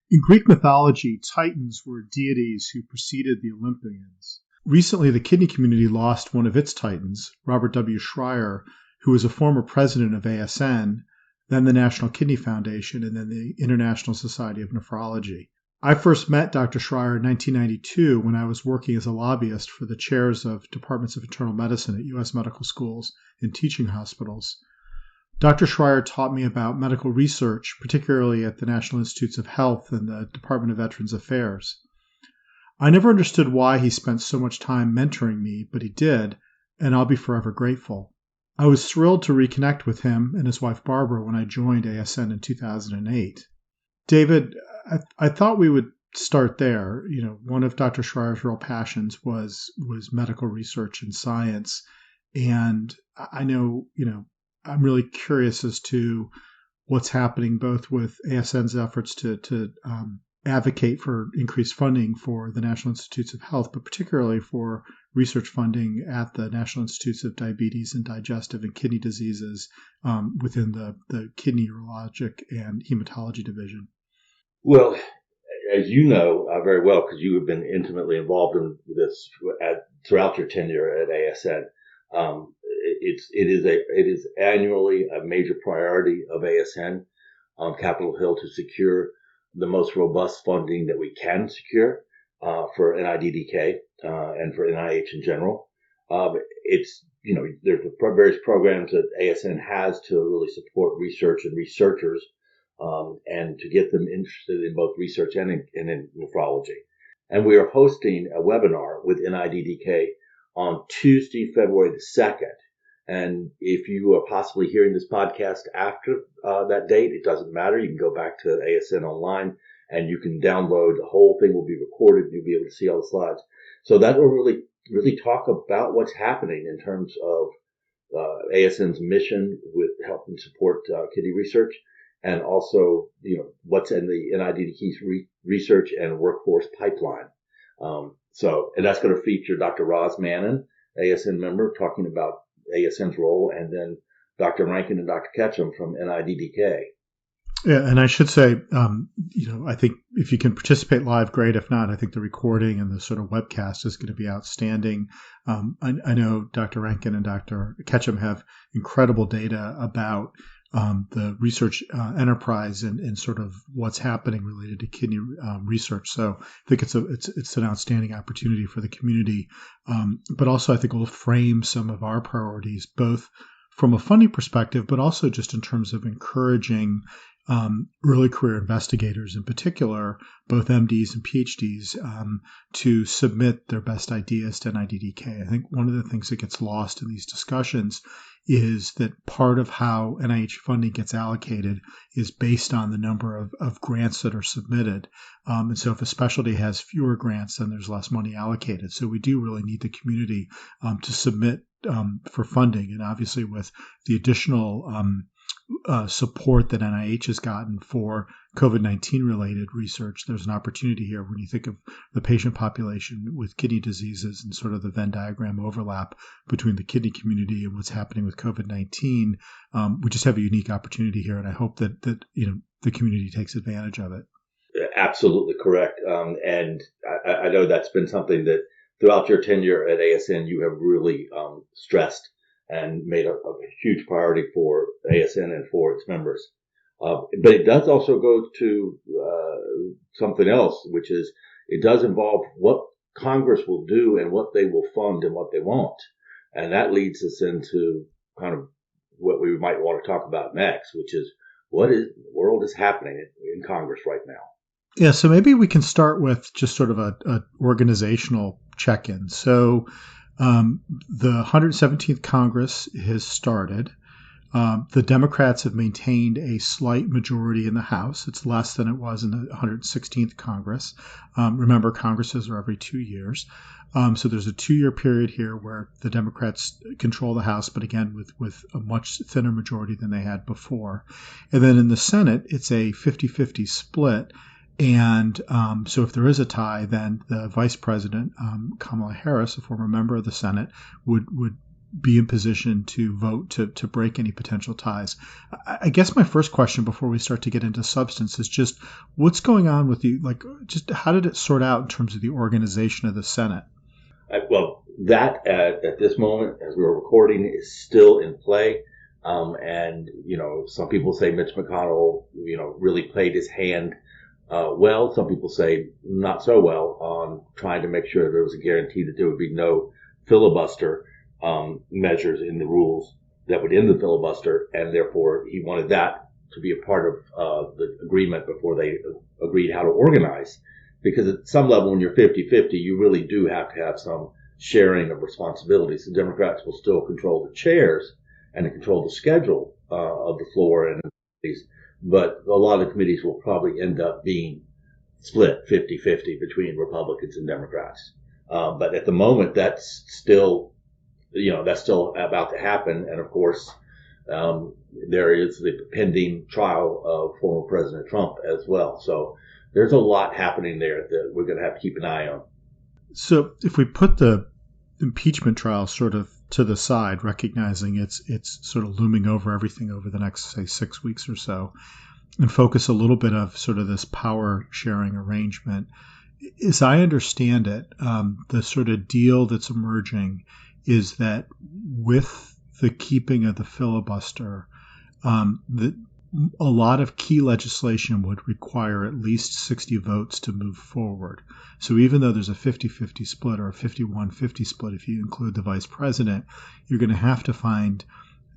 In Greek mythology, Titans were deities who preceded the Olympians. Recently, the kidney community lost one of its Titans, Robert W. Schreier, who was a former president of ASN, then the National Kidney Foundation, and then the International Society of Nephrology. I first met Dr. Schreier in 1992 when I was working as a lobbyist for the chairs of departments of internal medicine at U.S. medical schools and teaching hospitals. Dr. Schreier taught me about medical research, particularly at the National Institutes of Health and the Department of Veterans Affairs. I never understood why he spent so much time mentoring me, but he did, and I'll be forever grateful. I was thrilled to reconnect with him and his wife Barbara when I joined ASN in 2008. David, I thought we would start there. One of Dr. Schreier's real passions was medical research and science, and I know, I'm really curious as to what's happening both with ASN's efforts to advocate for increased funding for the National Institutes of Health, but particularly for research funding at the National Institutes of Diabetes and Digestive and Kidney Diseases within the Kidney Urologic and Hematology Division. Well, as you know very well, because you have been intimately involved in this throughout your tenure at ASN, it is annually a major priority of ASN on Capitol Hill to secure the most robust funding that we can secure for NIDDK and for NIH in general. There's the various programs that ASN has to really support research and researchers and to get them interested in both research and in nephrology. And we are hosting a webinar with NIDDK on Tuesday, February the 2nd. And if you are possibly hearing this podcast after that date, it doesn't matter. You can go back to ASN online and you can download. The whole thing will be recorded. You'll be able to see all the slides. So that will really talk about what's happening in terms of ASN's mission with helping support kidney research, and also what's in the NIDDK's research and workforce pipeline. And that's going to feature Dr. Roz Mannon, ASN member, talking about ASN's role, and then Dr. Rankin and Dr. Ketchum from NIDDK. Yeah, and I should say, I think if you can participate live, great. If not, I think the recording and the sort of webcast is going to be outstanding. I know Dr. Rankin and Dr. Ketchum have incredible data about the research enterprise and sort of what's happening related to kidney research. So I think it's an outstanding opportunity for the community, but also I think we'll frame some of our priorities both from a funding perspective, but also just in terms of encouraging early career investigators, in particular, both MDs and PhDs, to submit their best ideas to NIDDK. I think one of the things that gets lost in these discussions is that part of how NIH funding gets allocated is based on the number of grants that are submitted. And so if a specialty has fewer grants, then there's less money allocated. So we do really need the community to submit for funding. And obviously with the additional support that NIH has gotten for COVID-19 related research, there's an opportunity here when you think of the patient population with kidney diseases and sort of the Venn diagram overlap between the kidney community and what's happening with COVID-19. We just have a unique opportunity here, and I hope that the community takes advantage of it. Absolutely correct. And I know that's been something that throughout your tenure at ASN you have really stressed and made a huge priority for ASN and for its members. But it does also go to something else, which is it does involve what Congress will do and what they will fund and what they won't. And that leads us into kind of what we might want to talk about next, which is what in the world is happening in Congress right now. Yeah, so maybe we can start with just sort of a organizational check-in. So the 117th Congress has started. The Democrats have maintained a slight majority in the House. It's less than it was in the 116th Congress. Remember, Congresses are every 2 years. So there's a 2-year period here where the Democrats control the House, but again, with a much thinner majority than they had before. And then in the Senate, it's a 50-50 split. And so if there is a tie, then the vice president, Kamala Harris, a former member of the Senate, would be in position to vote to break any potential ties. I guess my first question before we start to get into substance is just what's going on with just how did it sort out in terms of the organization of the Senate? Well, that at this moment, as we were recording, is still in play. And, some people say Mitch McConnell, really played his hand well. Some people say not so well on trying to make sure there was a guarantee that there would be no filibuster measures in the rules that would end the filibuster. And therefore, he wanted that to be a part of the agreement before they agreed how to organize. Because at some level, when you're 50-50, you really do have to have some sharing of responsibilities. The Democrats will still control the chairs and control the schedule of the floor and committees, but a lot of the committees will probably end up being split 50-50 between Republicans and Democrats. But at the moment, that's still about to happen. And of course, there is the pending trial of former President Trump as well. So there's a lot happening there that we're going to have to keep an eye on. So if we put the impeachment trial sort of to the side, recognizing it's sort of looming over everything over the next, say, 6 weeks or so, and focus a little bit of sort of this power sharing arrangement, as I understand it, the sort of deal that's emerging is that with the keeping of the filibuster, that a lot of key legislation would require at least 60 votes to move forward. So even though there's a 50-50 split or a 51-50 split, if you include the vice president, you're going to have to find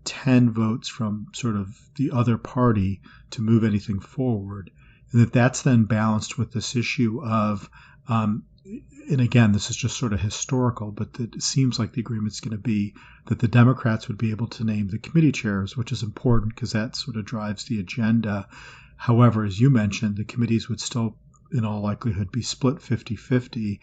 10 votes from sort of the other party to move anything forward. And that's then balanced with this issue of, and again, this is just sort of historical, but it seems like the agreement's going to be that the Democrats would be able to name the committee chairs, which is important because that sort of drives the agenda. However, as you mentioned, the committees would still, in all likelihood, be split 50-50.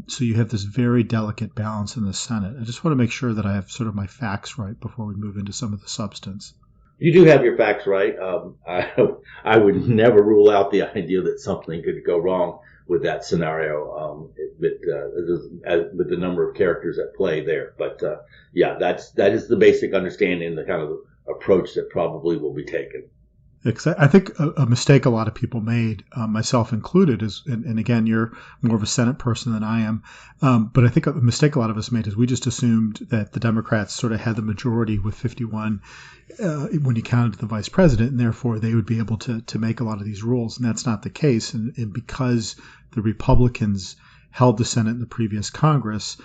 So you have this very delicate balance in the Senate. I just want to make sure that I have sort of my facts right before we move into some of the substance. You do have your facts right. I would never rule out the idea that something could go wrong with that scenario, with the number of characters at play there. But that is the basic understanding, the kind of approach that probably will be taken. I think a mistake a lot of people made, myself included, is, and again, you're more of a Senate person than I am, but I think a mistake a lot of us made is we just assumed that the Democrats sort of had the majority with 51 when you counted the vice president, and therefore they would be able to make a lot of these rules, and that's not the case. And because the Republicans held the Senate in the previous Congress,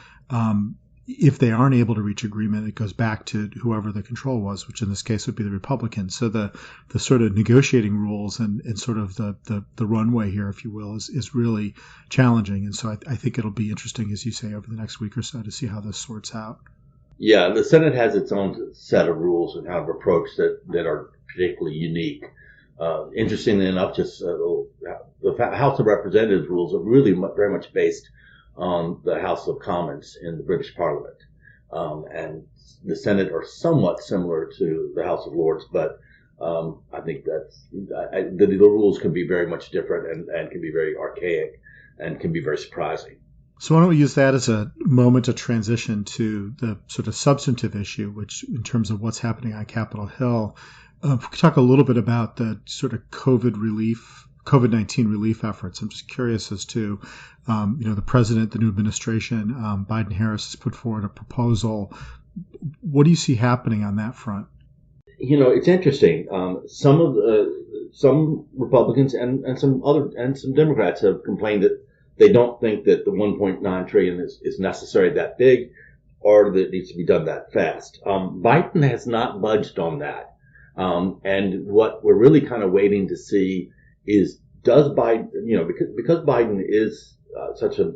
if they aren't able to reach agreement, it goes back to whoever the control was, which in this case would be the Republicans. So the sort of negotiating rules and sort of the runway here, if you will, is really challenging. And so I think it'll be interesting, as you say, over the next week or so to see how this sorts out. Yeah, the Senate has its own set of rules and kind of approach that are particularly unique. Interestingly enough, just the House of Representatives rules are really very much based on the House of Commons in the British Parliament. And the Senate are somewhat similar to the House of Lords, but I think the rules can be very much different and can be very archaic and can be very surprising. So why don't we use that as a moment to transition to the sort of substantive issue, which in terms of what's happening on Capitol Hill, we could talk a little bit about the sort of COVID-19 relief efforts. I'm just curious as to, the president, the new administration, Biden-Harris has put forward a proposal. What do you see happening on that front? It's interesting. Some Republicans and some Democrats have complained that they don't think that the 1.9 trillion is necessary that big, or that it needs to be done that fast. Biden has not budged on that. And what we're really kind of waiting to see is, does Biden, because Biden is such a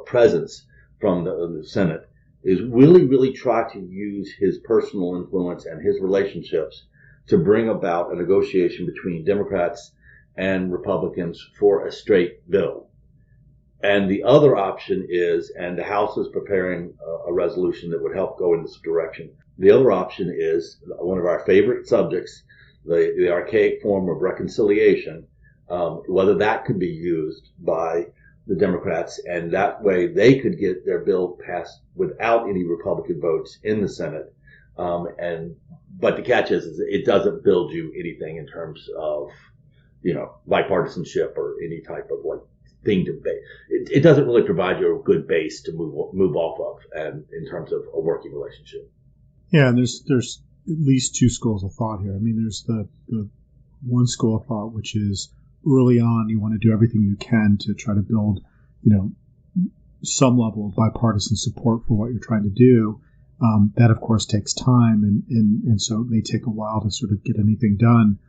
presence from the Senate, is really try to use his personal influence and his relationships to bring about a negotiation between Democrats and Republicans for a straight bill. And the other option is, and the House is preparing a resolution that would help go in this direction. The other option is one of our favorite subjects, the archaic form of reconciliation, whether that could be used by the Democrats, and that way they could get their bill passed without any Republican votes in the Senate. But the catch is it doesn't build you anything in terms of, bipartisanship or any type of thing to base. It doesn't really provide you a good base to move off of, and in terms of a working relationship. Yeah, and there's at least two schools of thought here. I mean, there's the one school of thought, which is early on you want to do everything you can to try to build, some level of bipartisan support for what you're trying to do. That, of course, takes time, and so it may take a while to sort of get anything done.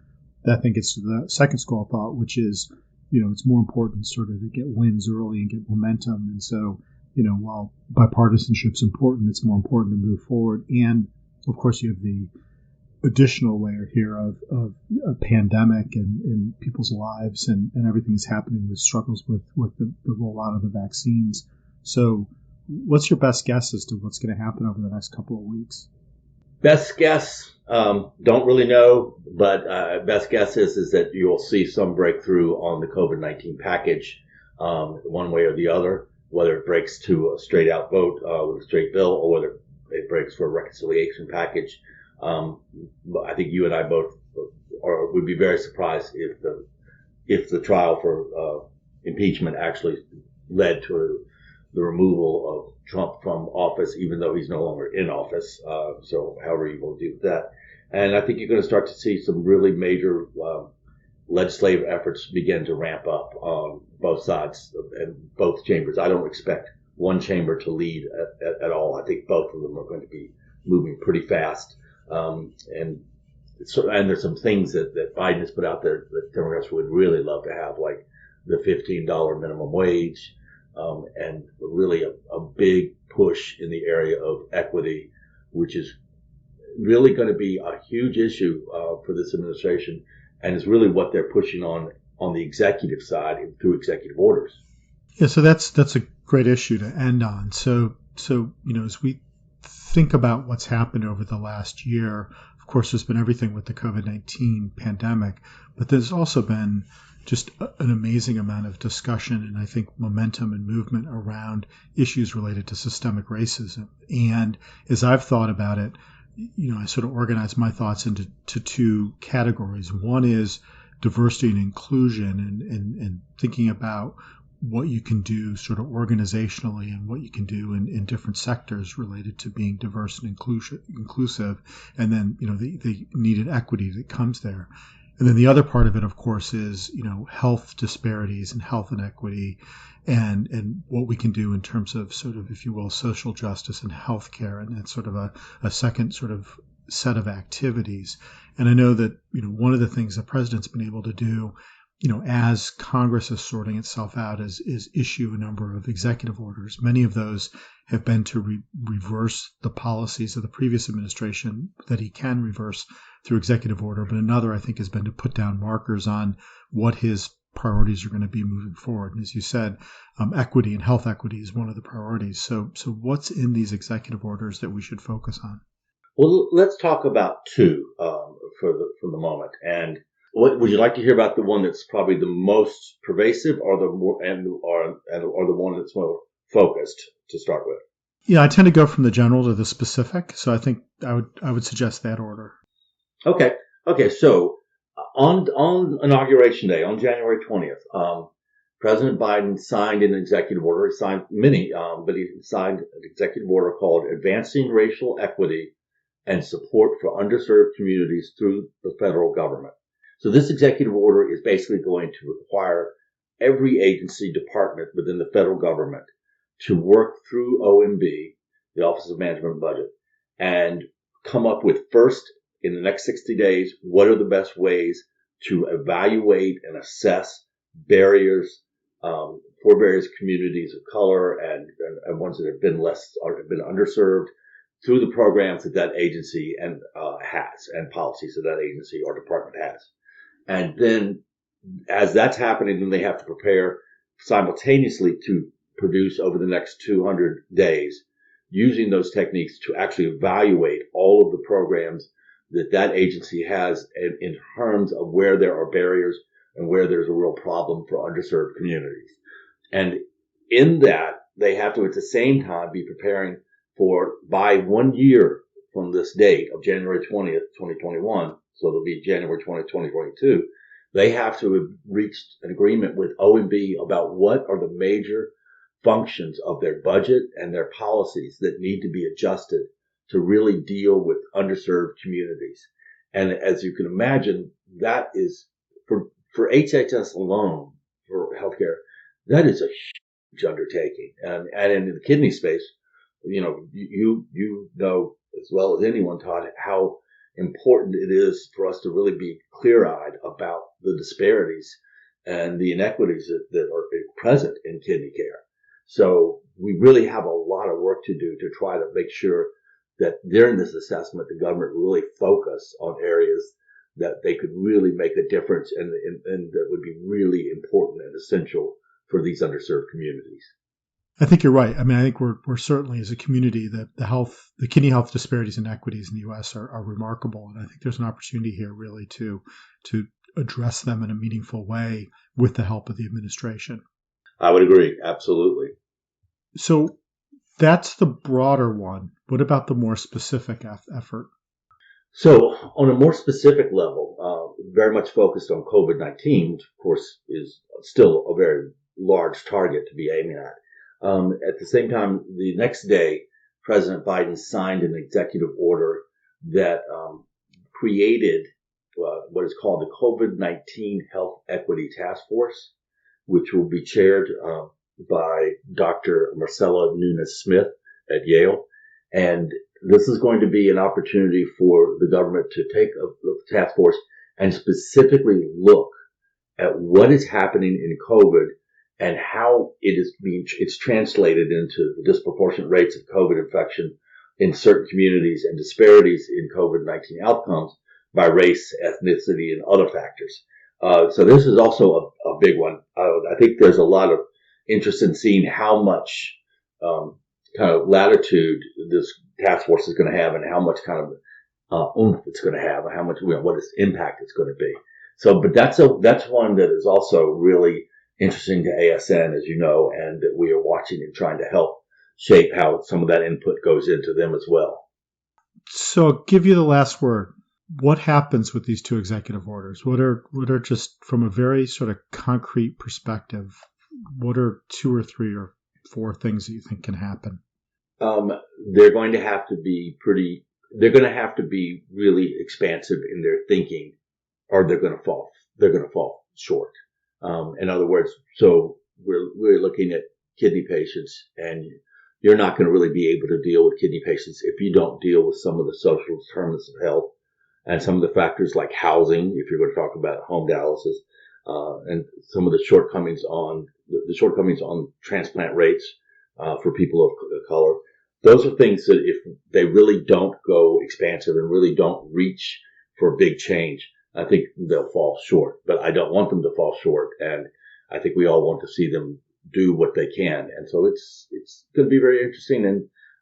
I think it's the second school of thought, which is, it's more important sort of to get wins early and get momentum. And so, while bipartisanship's important, it's more important to move forward. And, of course, you have the additional layer here of a pandemic and people's lives and everything that's happening with struggles with the rollout of the vaccines. So what's your best guess as to what's going to happen over the next couple of weeks? Best guess, don't really know, but best guess is that you'll see some breakthrough on the COVID-19 package, one way or the other, whether it breaks to a straight out vote with a straight bill or whether it breaks for a reconciliation package. I think you and I both would be very surprised if the trial for impeachment actually led to the removal of Trump from office, even though he's no longer in office. So however you will do that. And I think you're going to start to see some really major legislative efforts begin to ramp up on both sides and both chambers. I don't expect one chamber to lead at all. I think both of them are going to be moving pretty fast. And there's some things that Biden has put out there that Democrats would really love to have, like the $15 minimum wage, and really a big push in the area of equity, which is really going to be a huge issue for this administration, and is really what they're pushing on the executive side through executive orders. Yeah, so that's a great issue to end on. So as we think about what's happened over the last year, of course, there's been everything with the COVID-19 pandemic, but there's also been just an amazing amount of discussion and I think momentum and movement around issues related to systemic racism. And as I've thought about it, I sort of organize my thoughts into two categories. One is diversity and inclusion and thinking about what you can do sort of organizationally and what you can do in different sectors related to being diverse and inclusive, and then, the needed equity that comes there. And then the other part of it, of course, is, health disparities and health inequity and what we can do in terms of sort of, if you will, social justice and healthcare. And that's sort of a second sort of set of activities. And I know that, one of the things the president's been able to do, as Congress is sorting itself out, is issue a number of executive orders. Many of those have been to reverse the policies of the previous administration that he can reverse through executive order. But another, I think, has been to put down markers on what his priorities are going to be moving forward. And as you said, equity and health equity is one of the priorities. So what's in these executive orders that we should focus on? Well, let's talk about two for the moment. And what would you like to hear about? The one that's probably the most pervasive, or the one that's more focused to start with? Yeah, I tend to go from the general to the specific. So I think I would suggest that order. Okay. So on Inauguration Day, on January 20th, President Biden signed an executive order. He signed many, but he signed an executive order called Advancing Racial Equity and Support for Underserved Communities Through the Federal Government. So this executive order is basically going to require every agency department within the federal government to work through OMB, the Office of Management and Budget, and come up with, first, in the next 60 days, what are the best ways to evaluate and assess barriers for various communities of color and ones that have been underserved through the programs that agency has and policies that agency or department has. And then as that's happening, then they have to prepare simultaneously to produce over the next 200 days using those techniques to actually evaluate all of the programs that agency has in terms of where there are barriers and where there's a real problem for underserved communities. And in that, they have to at the same time be preparing for, by 1 year from this date of January 20th, 2021, so it'll be January 20th, 2022, they have to have reached an agreement with OMB about what are the major functions of their budget and their policies that need to be adjusted to really deal with underserved communities. And as you can imagine, that is for HHS alone, for healthcare, that is a huge undertaking. And in the kidney space, you know as well as anyone, Todd, how important it is for us to really be clear-eyed about the disparities and the inequities that are present in kidney care. So we really have a lot of work to do to try to make sure that during this assessment, the government really focus on areas that they could really make a difference and that would be really important and essential for these underserved communities. I think you're right. I mean, I think we're certainly as a community that the kidney health disparities and inequities in the U.S. are remarkable, and I think there's an opportunity here really to address them in a meaningful way with the help of the administration. I would agree, absolutely. So that's the broader one. What about the more specific effort? So on a more specific level, very much focused on COVID-19, which of course is still a very large target to be aiming at. At the same time, the next day, President Biden signed an executive order that created what is called the COVID-19 Health Equity Task Force, which will be chaired by Dr. Marcella Nunes-Smith at Yale. And this is going to be an opportunity for the government to take a task force and specifically look at what is happening in COVID and how it's translated into the disproportionate rates of COVID infection in certain communities and disparities in COVID-19 outcomes by race, ethnicity, and other factors. So this is also a big one. I think there's a lot of interest in seeing how much kind of latitude this task force is going to have and how much kind of oomph it's going to have and how much, what its impact it's going to be. So, but that's one that is also really interesting to ASN, as you know, and that we are watching and trying to help shape how some of that input goes into them as well. So I'll give you the last word. What happens with these two executive orders? What are just from a very sort of concrete perspective, what are 2 or 3 or 4 things that you think can happen? They're going to have to be really expansive in their thinking, or they're going to fall short. In other words, so we're looking at kidney patients, and you're not going to really be able to deal with kidney patients if you don't deal with some of the social determinants of health and some of the factors like housing, if you're going to talk about home dialysis, and some of the shortcomings on transplant rates for people of color. Those are things that if they really don't go expansive and really don't reach for big change, I think they'll fall short. But I don't want them to fall short, and I think we all want to see them do what they can. And so it's going to be very interesting,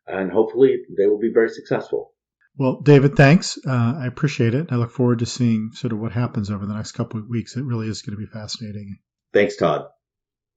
and hopefully they will be very successful. Well, David, thanks. I appreciate it. I look forward to seeing sort of what happens over the next couple of weeks. It really is going to be fascinating. Thanks, Todd.